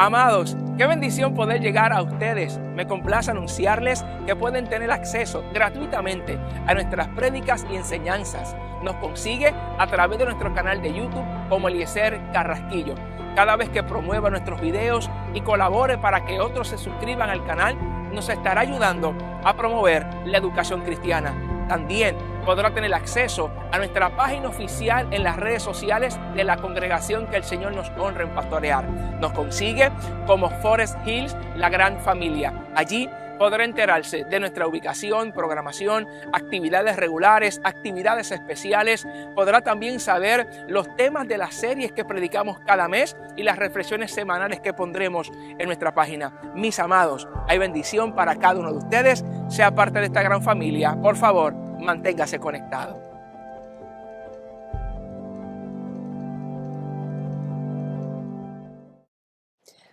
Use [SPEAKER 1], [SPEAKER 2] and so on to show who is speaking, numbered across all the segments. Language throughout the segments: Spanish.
[SPEAKER 1] Amados, qué bendición poder llegar a ustedes. Me complace anunciarles que pueden tener acceso gratuitamente a nuestras prédicas y enseñanzas. Nos consigue a través de nuestro canal de YouTube como Eliezer Carrasquillo. Cada vez que promueva nuestros videos y colabore para que otros se suscriban al canal, nos estará ayudando a promover la educación cristiana. También podrá tener acceso a nuestra página oficial en las redes sociales de la congregación que el Señor nos honra en pastorear. Nos consigue como Forest Hills, la gran familia. Allí podrá enterarse de nuestra ubicación, programación, actividades regulares, actividades especiales. Podrá también saber los temas de las series que predicamos cada mes y las reflexiones semanales que pondremos en nuestra página. Mis amados, hay bendición para cada uno de ustedes. Sea parte de esta gran familia. Por favor, manténgase conectado.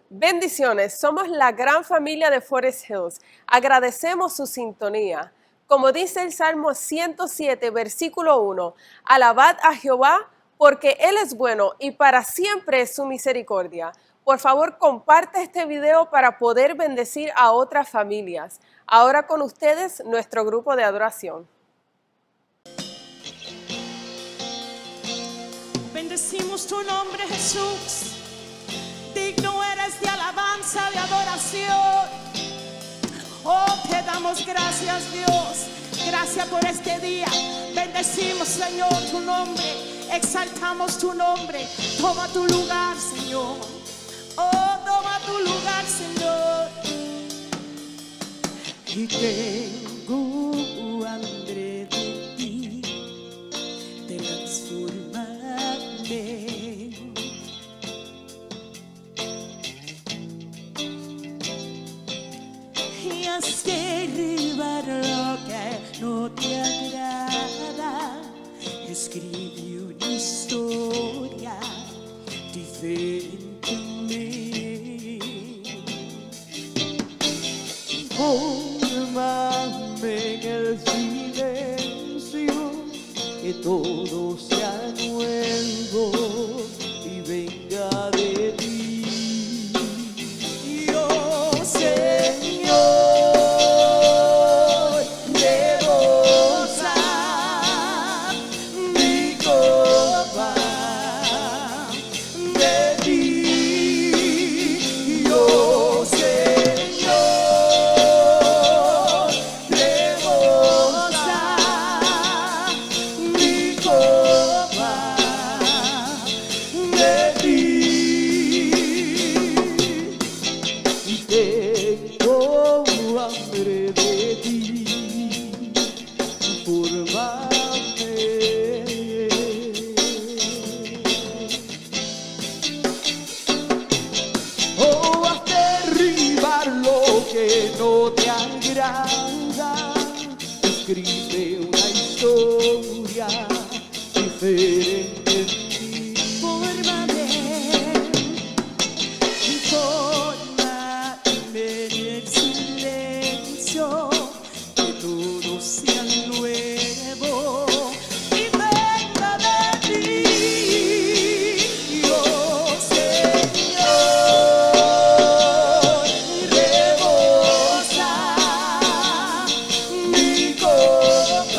[SPEAKER 2] Bendiciones, somos la gran familia de Forest Hills. Agradecemos su sintonía. Como dice el Salmo 107, versículo 1, alabad a Jehová porque Él es bueno y para siempre es su misericordia. Por favor, comparte este video para poder bendecir a otras familias. Ahora con ustedes, nuestro grupo de adoración.
[SPEAKER 3] Bendecimos tu nombre, Jesús. Digno eres de alabanza, de adoración. Oh, te damos gracias, Dios. Gracias por este día. Bendecimos, Señor, tu nombre. Exaltamos tu nombre. Toma tu lugar, Señor. Oh, toma tu lugar, Señor. Y tengo hambre de ti. Transformame. Y haz derribar lo que no te agrada. Escribe una historia diferente en mí. Fórmame en el silencio, que todo sea nuevo y venga de ti. Oh, Señor, rebosa mi copa de ti. Oh, Señor, rebosa mi copa de ti. Y tengo hambre de ti, fórmame. Oh, haz derribar lo que no te agrada. Escribe una historia diferente en ti. Fórmame. Fórmame en el silencio, que todo sea nuevo y venga de ti. Oh, Señor, rebosa mi copa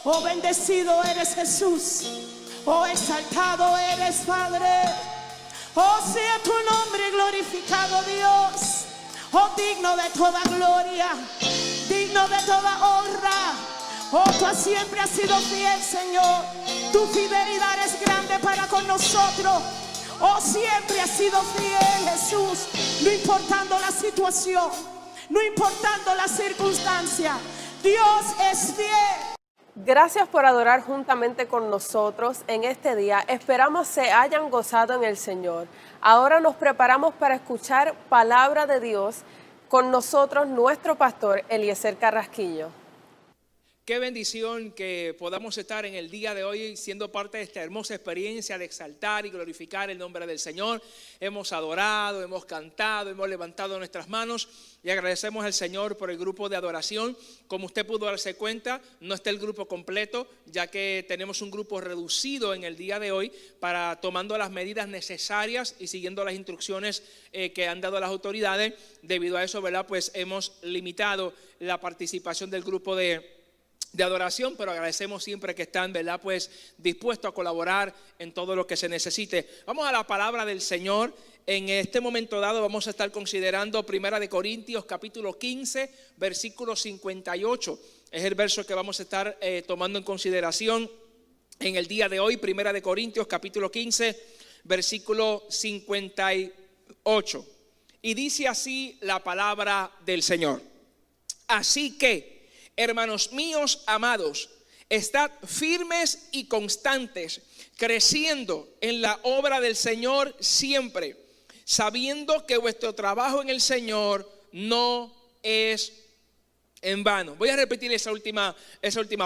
[SPEAKER 3] Oh, bendecido eres Jesús. Oh, exaltado eres, Padre. Oh, sea tu nombre glorificado, Dios. Oh, digno de toda gloria, digno de toda honra. Oh, tú siempre has sido fiel, Señor. Tu fidelidad es grande para con nosotros. Oh, siempre has sido fiel, Jesús. No importando la situación, no importando la circunstancia, Dios es fiel.
[SPEAKER 2] Gracias por adorar juntamente con nosotros en este día. Esperamos se hayan gozado en el Señor. Ahora nos preparamos para escuchar palabra de Dios con nosotros, nuestro pastor Eliezer Carrasquillo.
[SPEAKER 1] Qué bendición que podamos estar en el día de hoy siendo parte de esta hermosa experiencia de exaltar y glorificar el nombre del Señor. Hemos adorado, hemos cantado, hemos levantado nuestras manos y agradecemos al Señor por el grupo de adoración. Como usted pudo darse cuenta, no está el grupo completo, ya que tenemos un grupo reducido en el día de hoy para tomando las medidas necesarias y siguiendo las instrucciones que han dado las autoridades. Debido a eso, ¿verdad? Pues hemos limitado la participación del grupo de adoración, pero agradecemos siempre que están, ¿verdad? Pues dispuestos a colaborar en todo lo que se necesite. Vamos a la palabra del Señor. En este momento dado vamos a estar considerando 1 Corintios capítulo 15, versículo 58. Es el verso que vamos a estar tomando en consideración en el día de hoy. 1 Corintios capítulo 15, versículo 58. Y dice así la palabra del Señor. Así que, hermanos míos amados, estad firmes y constantes, creciendo en la obra del Señor siempre, sabiendo que vuestro trabajo en el Señor no es en vano. Voy a repetir esa última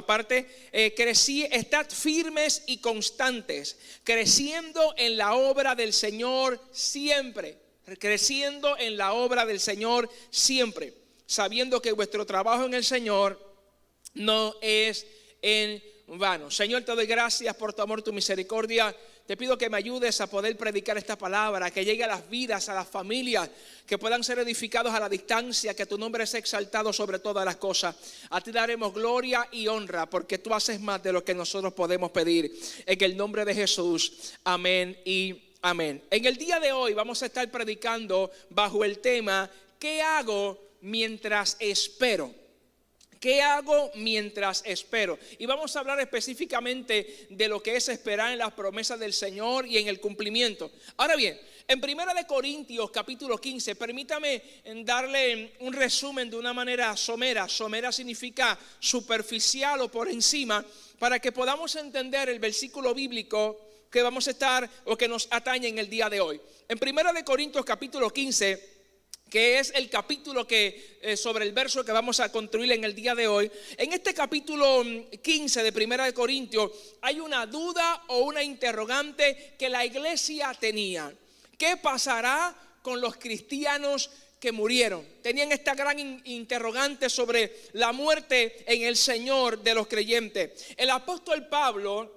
[SPEAKER 1] parte. Estad firmes y constantes, creciendo en la obra del Señor siempre, creciendo en la obra del Señor siempre, sabiendo que vuestro trabajo en el Señor no es en vano. Señor, te doy gracias por tu amor, tu misericordia. Te pido que me ayudes a poder predicar esta palabra, que llegue a las vidas, a las familias, que puedan ser edificados a la distancia, que tu nombre sea exaltado sobre todas las cosas. A ti daremos gloria y honra, porque tú haces más de lo que nosotros podemos pedir. En el nombre de Jesús, amén y amén. En el día de hoy vamos a estar predicando bajo el tema, ¿qué hago mientras espero? ¿Qué hago mientras espero? Y vamos a hablar específicamente de lo que es esperar en las promesas del Señor y en el cumplimiento. Ahora bien, en 1 Corintios capítulo 15, permítame darle un resumen de una manera somera. Somera significa superficial o por encima, para que podamos entender el versículo bíblico que vamos a estar o que nos atañe en el día de hoy. En 1 Corintios capítulo 15, que es el capítulo sobre el verso que vamos a construir en el día de hoy. En este capítulo 15 de 1 Corintios hay una duda o una interrogante que la iglesia tenía. ¿Qué pasará con los cristianos que murieron? Tenían esta gran interrogante sobre la muerte en el Señor de los creyentes. El apóstol Pablo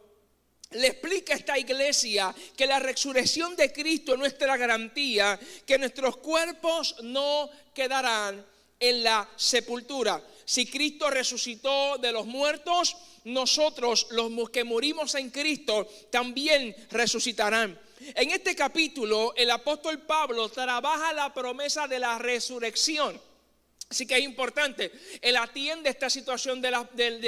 [SPEAKER 1] le explica a esta iglesia que la resurrección de Cristo es nuestra garantía, que nuestros cuerpos no quedarán en la sepultura. Si Cristo resucitó de los muertos, nosotros los que morimos en Cristo también resucitarán. En este capítulo el apóstol Pablo trabaja la promesa de la resurrección. Así que es importante, él atiende esta situación de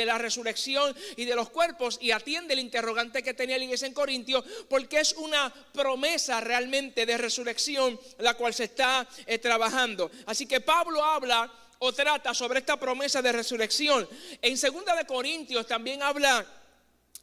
[SPEAKER 1] la resurrección y de los cuerpos, y atiende el interrogante que tenía la iglesia en Corintios, porque es una promesa realmente de resurrección la cual se está trabajando. Así que Pablo habla o trata sobre esta promesa de resurrección. En 2 Corintios también habla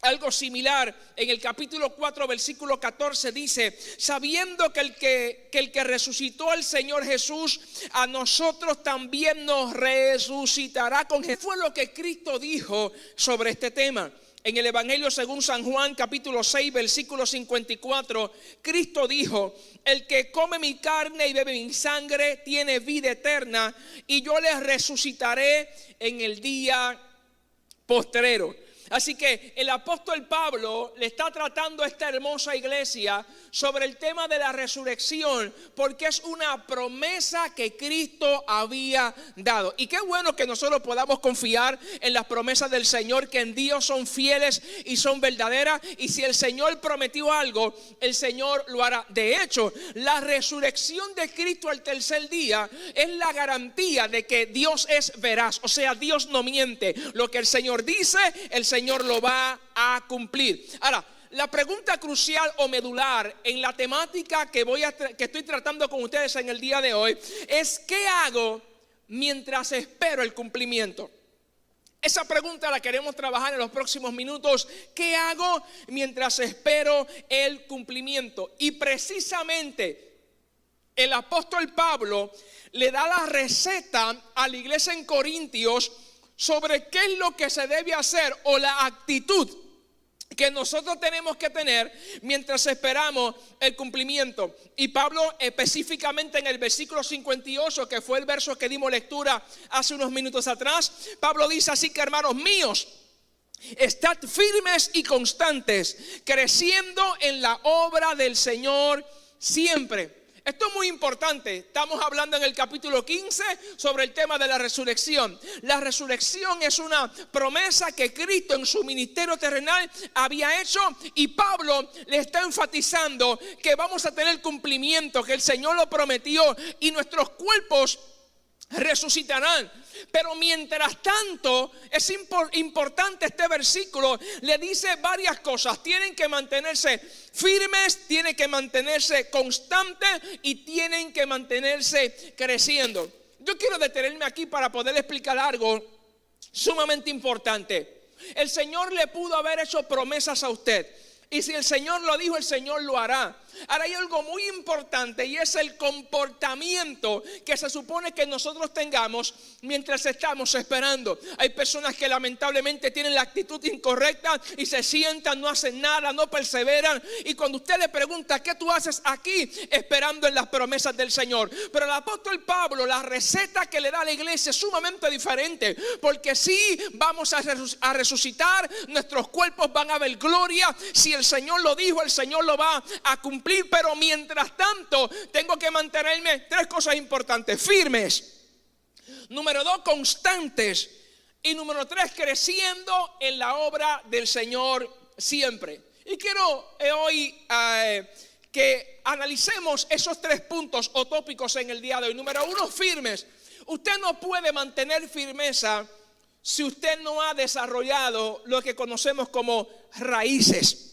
[SPEAKER 1] algo similar. En el capítulo 4 versículo 14 dice: sabiendo que el que resucitó al Señor Jesús, a nosotros también nos resucitará con Jesús. Fue lo que Cristo dijo sobre este tema. En el Evangelio según San Juan capítulo 6 versículo 54, Cristo dijo: el que come mi carne y bebe mi sangre tiene vida eterna, y yo les resucitaré en el día postrero. Así que el apóstol Pablo le está tratando a esta hermosa iglesia sobre el tema de la resurrección, porque es una promesa que Cristo había dado. Y qué bueno que nosotros podamos confiar en las promesas del Señor, que en Dios son fieles y son verdaderas. Y si el Señor prometió algo, el Señor lo hará. De hecho, la resurrección de Cristo al tercer día es la garantía de que Dios es veraz. O sea, Dios no miente. Lo que el Señor dice, el Señor lo va a cumplir. Ahora, la pregunta crucial o medular en la temática que estoy tratando con ustedes en el día de hoy es: ¿qué hago mientras espero el cumplimiento? Esa pregunta la queremos trabajar en los próximos minutos. ¿Qué hago mientras espero el cumplimiento? Y precisamente el apóstol Pablo le da la receta a la iglesia en Corintios sobre qué es lo que se debe hacer, o la actitud que nosotros tenemos que tener mientras esperamos el cumplimiento. Y Pablo específicamente en el versículo 58, que fue el verso que dimos lectura hace unos minutos atrás, Pablo dice: así que, hermanos míos, estad firmes y constantes, creciendo en la obra del Señor siempre. Esto es muy importante. Estamos hablando en el capítulo 15 sobre el tema de la resurrección. La resurrección es una promesa que Cristo en su ministerio terrenal había hecho, y Pablo le está enfatizando que vamos a tener cumplimiento, que el Señor lo prometió y nuestros cuerpos resucitarán. Pero mientras tanto, es importante este versículo. Le dice varias cosas: tienen que mantenerse firmes, tienen que mantenerse constantes y tienen que mantenerse creciendo. Yo quiero detenerme aquí para poder explicar algo sumamente importante. El Señor le pudo haber hecho promesas a usted, y si el Señor lo dijo, el Señor lo hará. Ahora hay algo muy importante, y es el comportamiento que se supone que nosotros tengamos mientras estamos esperando. Hay personas que lamentablemente tienen la actitud incorrecta y se sientan, no hacen nada, no perseveran. Y cuando usted le pregunta: ¿qué tú haces aquí? Esperando en las promesas del Señor. Pero el apóstol Pablo, la receta que le da a la iglesia es sumamente diferente, porque sí vamos a resucitar, nuestros cuerpos van a ver gloria. Si el Señor lo dijo, el Señor lo va a cumplir. Pero mientras tanto tengo que mantenerme, tres cosas importantes: firmes, número 2, constantes, y número 3, creciendo en la obra del Señor siempre. Y quiero hoy que analicemos esos 3 puntos o tópicos en el día de hoy. Número 1, firmes. Usted no puede mantener firmeza si usted no ha desarrollado lo que conocemos como raíces.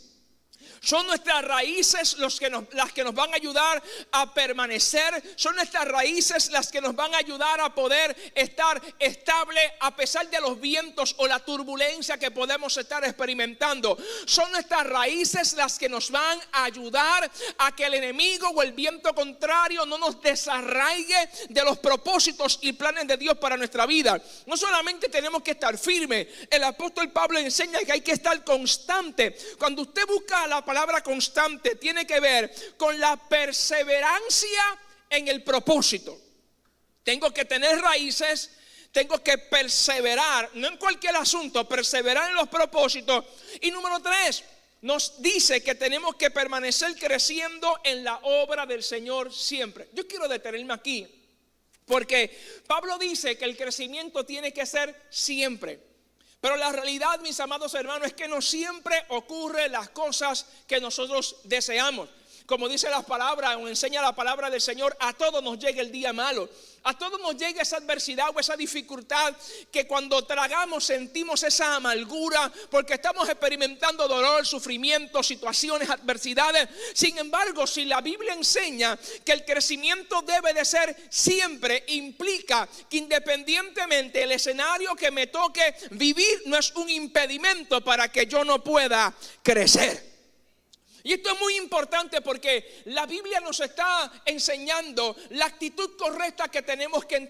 [SPEAKER 1] Son nuestras raíces las que nos van a ayudar a permanecer. Son nuestras raíces las que nos van a ayudar a poder estar estable a pesar de los vientos o la turbulencia que podemos estar experimentando. Son nuestras raíces las que nos van a ayudar a que el enemigo o el viento contrario no nos desarraigue de los propósitos y planes de Dios para nuestra vida. No solamente tenemos que estar firmes, el apóstol Pablo enseña que hay que estar constante. Cuando usted busca la palabra constante, tiene que ver con la perseverancia en el propósito. Tengo que tener raíces, tengo que perseverar, no en cualquier asunto, perseverar en los propósitos. Y número 3, nos dice que tenemos que permanecer creciendo en la obra del Señor siempre. Yo quiero detenerme aquí, porque Pablo dice que el crecimiento tiene que ser siempre. Pero la realidad, mis amados hermanos, es que no siempre ocurren las cosas que nosotros deseamos. Como dice la palabra, o enseña la palabra del Señor, a todos nos llega el día malo. A todos nos llega esa adversidad o esa dificultad que cuando tragamos sentimos esa amargura porque estamos experimentando dolor, sufrimiento, situaciones, adversidades. Sin embargo, si la Biblia enseña que el crecimiento debe de ser siempre, implica que independientemente el escenario que me toque vivir no es un impedimento para que yo no pueda crecer. Y esto es muy importante porque la Biblia nos está enseñando la actitud correcta que tenemos que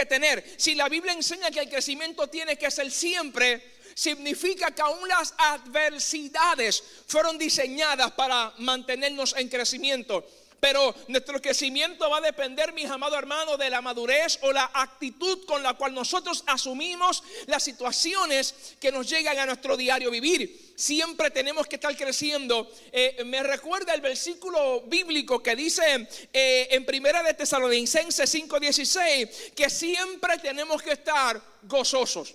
[SPEAKER 1] tener. Si la Biblia enseña que el crecimiento tiene que ser siempre, significa que aún las adversidades fueron diseñadas para mantenernos en crecimiento. Pero nuestro crecimiento va a depender, mis amados hermanos, de la madurez o la actitud con la cual nosotros asumimos las situaciones que nos llegan a nuestro diario vivir. Siempre tenemos que estar creciendo. Me recuerda el versículo bíblico que dice en Primera de Tesalonicenses 5:16 que siempre tenemos que estar gozosos.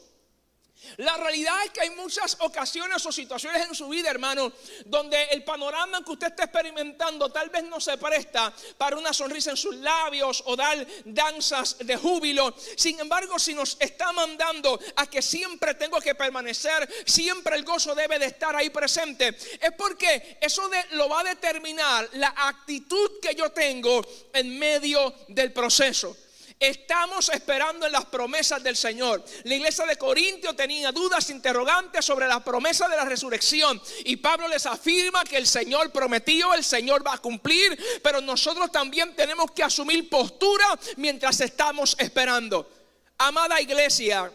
[SPEAKER 1] La realidad es que hay muchas ocasiones o situaciones en su vida, hermano, donde el panorama que usted está experimentando tal vez no se presta para una sonrisa en sus labios o dar danzas de júbilo. Sin embargo, si nos está mandando a que siempre tengo que permanecer, siempre el gozo debe de estar ahí presente, es porque eso lo va a determinar la actitud que yo tengo en medio del proceso. Estamos esperando en las promesas del Señor. La iglesia de Corintios tenía dudas, interrogantes sobre la promesa de la resurrección. Y Pablo les afirma que el Señor prometió, el Señor va a cumplir. Pero nosotros también tenemos que asumir postura mientras estamos esperando. Amada iglesia,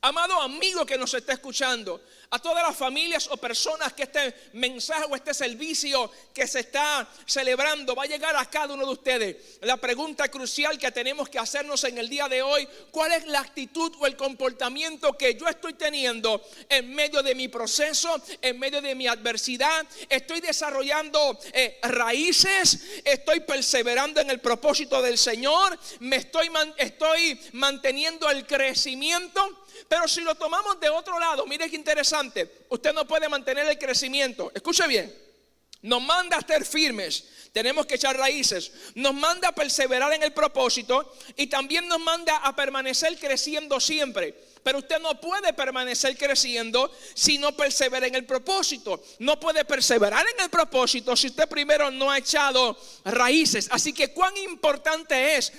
[SPEAKER 1] amado amigo que nos está escuchando, a todas las familias o personas que este mensaje o este servicio que se está celebrando va a llegar a cada uno de ustedes. La pregunta crucial que tenemos que hacernos en el día de hoy: ¿cuál es la actitud o el comportamiento que yo estoy teniendo en medio de mi proceso, en medio de mi adversidad? ¿Estoy desarrollando raíces? ¿Estoy perseverando en el propósito del Señor? ¿Me estoy manteniendo el crecimiento? Pero si lo tomamos de otro lado, mire qué interesante. Usted no puede mantener el crecimiento. Escuche bien. Nos manda a estar firmes. Tenemos que echar raíces. Nos manda a perseverar en el propósito. Y también nos manda a permanecer creciendo siempre. Pero usted no puede permanecer creciendo si no persevera en el propósito. No puede perseverar en el propósito si usted primero no ha echado raíces. Así que cuán importante es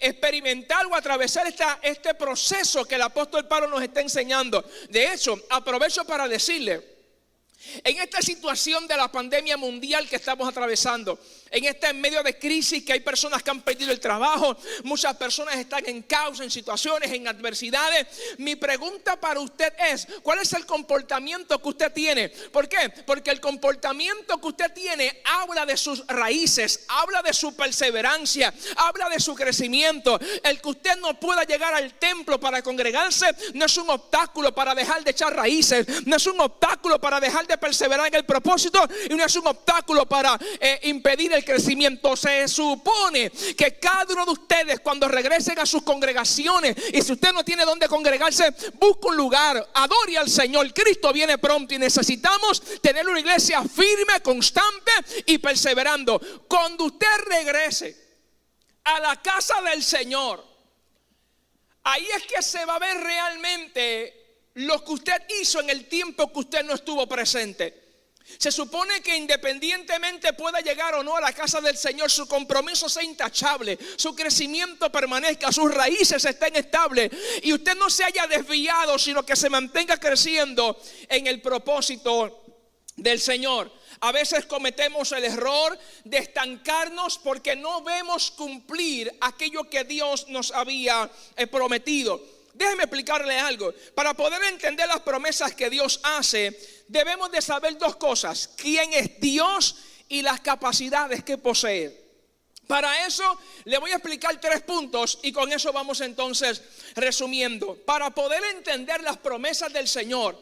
[SPEAKER 1] experimentar o atravesar este proceso que el apóstol Pablo nos está enseñando. De hecho, aprovecho para decirle, en esta situación de la pandemia mundial que estamos atravesando, en medio de crisis, que hay personas que han perdido el trabajo, muchas personas están en caos, en situaciones, en adversidades. Mi pregunta para usted es: ¿cuál es el comportamiento que usted tiene? ¿Por qué? Porque el comportamiento que usted tiene habla de sus raíces, habla de su perseverancia, habla de su crecimiento. El que usted no pueda llegar al templo para congregarse no es un obstáculo para dejar de echar raíces, no es un obstáculo para dejar de perseverar en el propósito, y no es un obstáculo para impedir el crecimiento. Se supone que cada uno de ustedes, cuando regresen a sus congregaciones, y si usted no tiene dónde congregarse, busque un lugar, adore al Señor. Cristo viene pronto y necesitamos tener una iglesia firme, constante y perseverando. Cuando usted regrese a la casa del Señor, ahí es que se va a ver realmente lo que usted hizo en el tiempo que usted no estuvo presente. Se supone que independientemente pueda llegar o no a la casa del Señor, su compromiso sea intachable, su crecimiento permanezca, sus raíces estén estables y usted no se haya desviado, sino que se mantenga creciendo en el propósito del Señor. A veces cometemos el error de estancarnos porque no vemos cumplir aquello que Dios nos había prometido. Déjeme explicarle algo. Para poder entender las promesas que Dios hace, debemos de saber dos cosas: quién es Dios y las capacidades que posee. Para eso le voy a explicar 3 puntos y con eso vamos entonces resumiendo. Para poder entender las promesas del Señor,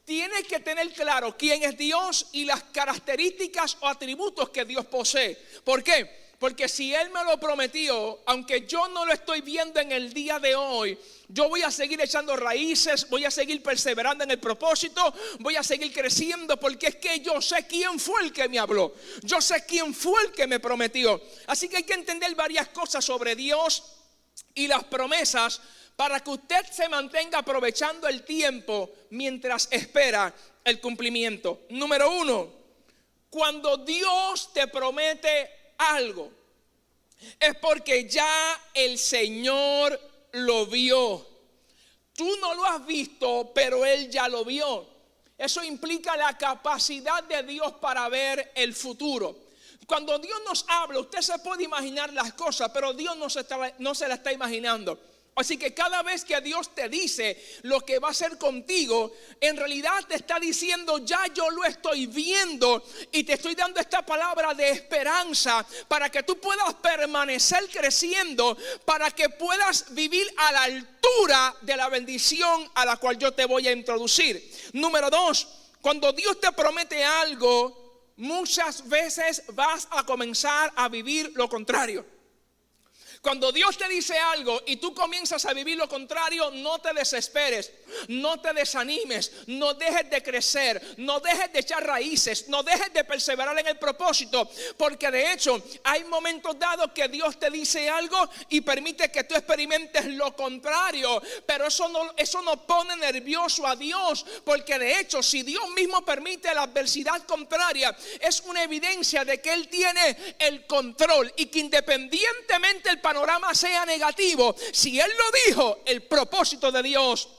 [SPEAKER 1] tiene que tener claro quién es Dios y las características o atributos que Dios posee. ¿Por qué? Porque si Él me lo prometió, aunque yo no lo estoy viendo en el día de hoy, yo voy a seguir echando raíces, voy a seguir perseverando en el propósito, voy a seguir creciendo, porque es que yo sé quién fue el que me habló, yo sé quién fue el que me prometió. Así que hay que entender varias cosas sobre Dios y las promesas para que usted se mantenga aprovechando el tiempo mientras espera el cumplimiento. Número 1, cuando Dios te promete algo, es porque ya el Señor lo vio. Tú no lo has visto, pero Él ya lo vio. Eso implica la capacidad de Dios para ver el futuro. Cuando Dios nos habla, usted se puede imaginar las cosas, pero Dios no se la está imaginando. Así que cada vez que Dios te dice lo que va a hacer contigo, en realidad te está diciendo, ya yo lo estoy viendo y te estoy dando esta palabra de esperanza para que tú puedas permanecer creciendo, para que puedas vivir a la altura de la bendición a la cual yo te voy a introducir. Número 2, cuando Dios te promete algo, muchas veces vas a comenzar a vivir lo contrario. Cuando Dios te dice algo y tú comienzas a vivir lo contrario, no te desesperes, no te desanimes, no dejes de crecer, no dejes de echar raíces, no dejes de perseverar en el propósito, porque de hecho hay momentos dados que Dios te dice algo y permite que tú experimentes lo contrario, pero eso no pone nervioso a Dios, porque de hecho si Dios mismo permite la adversidad contraria, es una evidencia de que Él tiene el control y que independientemente el panorama sea negativo, si Él lo dijo, el propósito de Dios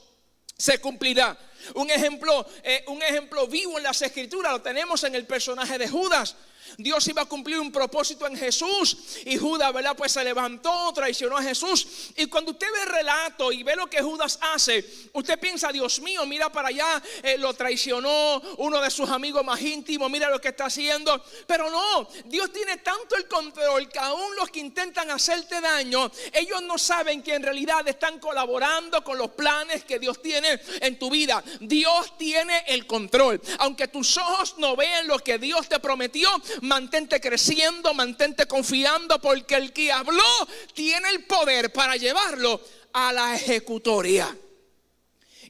[SPEAKER 1] se cumplirá. Un ejemplo vivo en las Escrituras lo tenemos en el personaje de Judas. Dios iba a cumplir un propósito en Jesús y Judas, ¿verdad? Pues se levantó, traicionó a Jesús. Y cuando usted ve el relato y ve lo que Judas hace, usted piensa, Dios mío, mira para allá, lo traicionó uno de sus amigos más íntimos, mira lo que está haciendo. Pero no, Dios tiene tanto el control que aún los que intentan hacerte daño, ellos no saben que en realidad están colaborando con los planes que Dios tiene en tu vida. Dios tiene el control. Aunque tus ojos no vean lo que Dios te prometió, mantente creciendo, mantente confiando, porque el que habló tiene el poder para llevarlo a la ejecutoria.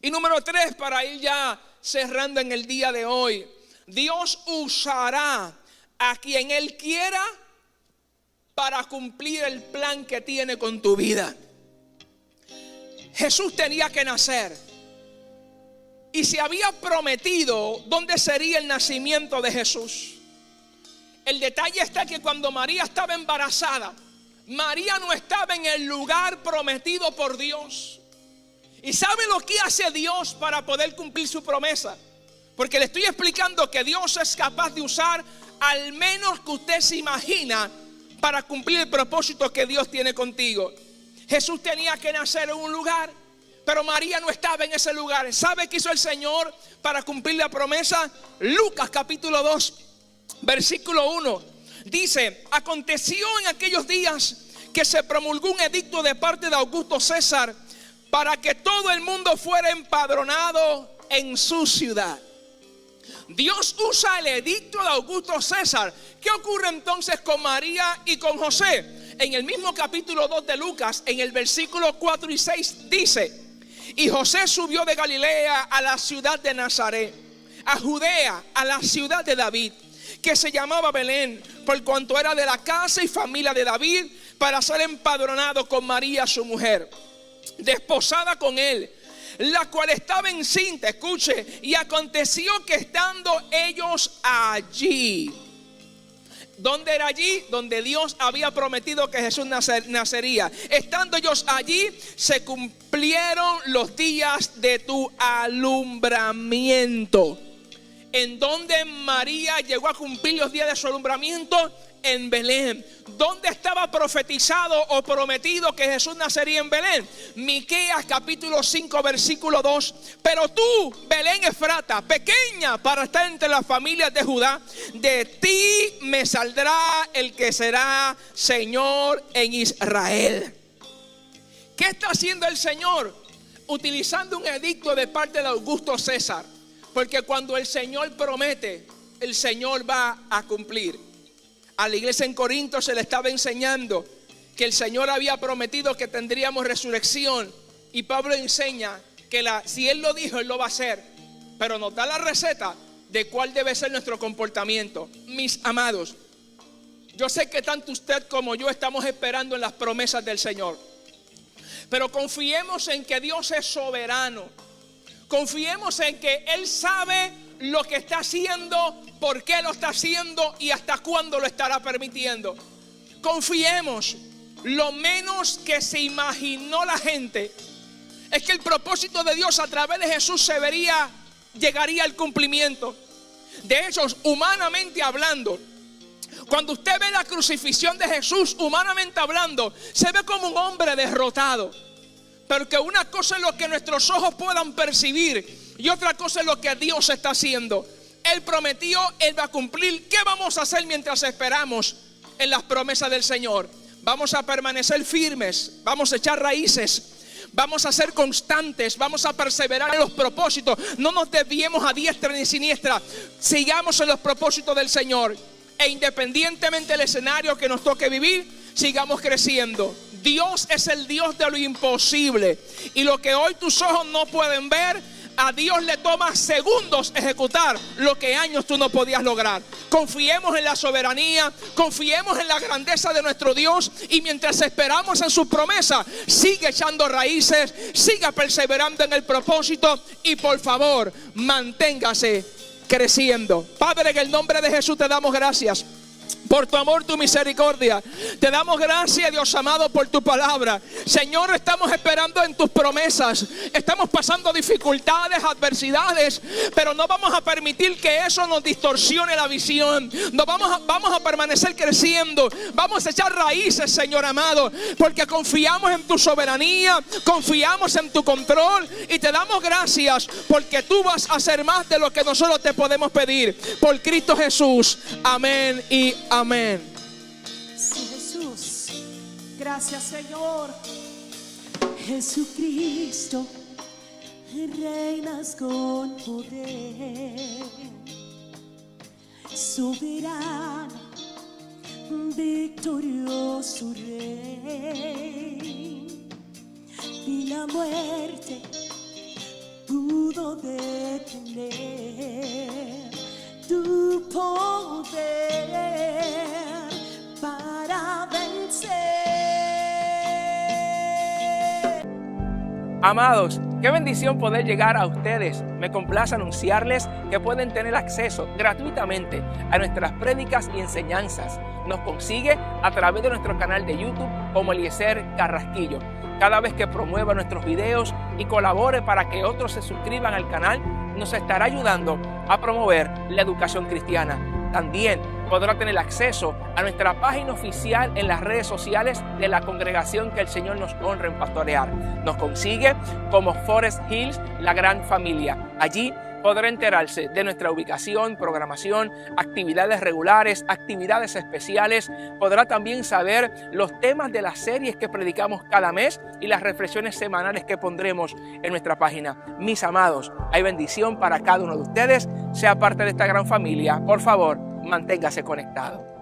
[SPEAKER 1] Y número 3, para ir ya cerrando en el día de hoy, Dios usará a quien Él quiera para cumplir el plan que tiene con tu vida. Jesús tenía que nacer y se había prometido dónde sería el nacimiento de Jesús. El detalle está que cuando María estaba embarazada, María no estaba en el lugar prometido por Dios. ¿Y sabe lo que hace Dios para poder cumplir su promesa? Porque le estoy explicando que Dios es capaz de usar al menos que usted se imagina para cumplir el propósito que Dios tiene contigo. Jesús tenía que nacer en un lugar, pero María no estaba en ese lugar. ¿Sabe qué hizo el Señor para cumplir la promesa? Lucas capítulo 2. Versículo 1 dice: aconteció en aquellos días que se promulgó un edicto de parte de Augusto César para que todo el mundo fuera empadronado en su ciudad. Dios usa el edicto de Augusto César. ¿Qué ocurre entonces con María y con José? En el mismo capítulo 2 de Lucas, en el versículo 4 y 6 dice: y José subió de Galilea a la ciudad de Nazaret, a Judea, a la ciudad de David, que se llamaba Belén, por cuanto era de la casa y familia de David, para ser empadronado con María su mujer, desposada con él, la cual estaba encinta. Escuche, y aconteció que estando ellos allí. ¿Dónde era allí? Donde Dios había prometido que Jesús nacería. Estando ellos allí, se cumplieron los días de tu alumbramiento. ¿En dónde María llegó a cumplir los días de su alumbramiento? En Belén. ¿Dónde estaba profetizado o prometido que Jesús nacería? En Belén. Miqueas capítulo 5 versículo 2. Pero tú, Belén Efrata, pequeña para estar entre las familias de Judá, de ti me saldrá el que será Señor en Israel. ¿Qué está haciendo el Señor? Utilizando un edicto de parte de Augusto César. Porque cuando el Señor promete, el Señor va a cumplir. A la iglesia en Corinto se le estaba enseñando que el Señor había prometido que tendríamos resurrección. Y Pablo enseña que si Él lo dijo, Él lo va a hacer. Pero nos da la receta de cuál debe ser nuestro comportamiento. Mis amados, yo sé que tanto usted como yo estamos esperando en las promesas del Señor. Pero confiemos en que Dios es soberano. Confiemos en que Él sabe lo que está haciendo, por qué lo está haciendo y hasta cuándo lo estará permitiendo. Confiemos. Lo menos que se imaginó la gente es que el propósito de Dios a través de Jesús llegaría al cumplimiento. De hecho, humanamente hablando, cuando usted ve la crucifixión de Jesús, humanamente hablando, se ve como un hombre derrotado. Porque una cosa es lo que nuestros ojos puedan percibir y otra cosa es lo que Dios está haciendo. Él prometió, Él va a cumplir. ¿Qué vamos a hacer mientras esperamos en las promesas del Señor? Vamos a permanecer firmes, vamos a echar raíces, vamos a ser constantes, vamos a perseverar en los propósitos. No nos desviemos a diestra ni siniestra. Sigamos en los propósitos del Señor. E independientemente del escenario que nos toque vivir, sigamos creciendo. Dios es el Dios de lo imposible. Y lo que hoy tus ojos no pueden ver, a Dios le toma segundos ejecutar lo que años tú no podías lograr. Confiemos en la soberanía, confiemos en la grandeza de nuestro Dios. Y mientras esperamos en su promesa, sigue echando raíces, siga perseverando en el propósito. Y por favor, manténgase creciendo. Padre, en el nombre de Jesús te damos gracias por tu amor, tu misericordia. Te damos gracias, Dios amado, por tu palabra. Señor, estamos esperando en tus promesas. Estamos pasando dificultades, adversidades, pero no vamos a permitir que eso nos distorsione la visión. No vamos a permanecer creciendo. Vamos a echar raíces, Señor amado, porque confiamos en tu soberanía, confiamos en tu control y te damos gracias porque tú vas a hacer más de lo que nosotros te podemos pedir. Por Cristo Jesús. Amén y amén.
[SPEAKER 3] Sí, Jesús. Gracias, Señor. Jesucristo, reinas con poder, soberano, victorioso Rey. Y la muerte pudo detener tu poder para vencer.
[SPEAKER 1] Amados, qué bendición poder llegar a ustedes. Me complace anunciarles que pueden tener acceso gratuitamente a nuestras prédicas y enseñanzas. Nos consigue a través de nuestro canal de YouTube como Eliezer Carrasquillo. Cada vez que promueva nuestros videos y colabore para que otros se suscriban al canal, nos estará ayudando a promover la educación cristiana. También podrá tener acceso a nuestra página oficial en las redes sociales de la congregación que el Señor nos honra en pastorear. Nos consigue como Forest Hills, la gran familia. Allí podrá enterarse de nuestra ubicación, programación, actividades regulares, actividades especiales. Podrá también saber los temas de las series que predicamos cada mes y las reflexiones semanales que pondremos en nuestra página. Mis amados, hay bendición para cada uno de ustedes. Sea parte de esta gran familia. Por favor, manténgase conectado.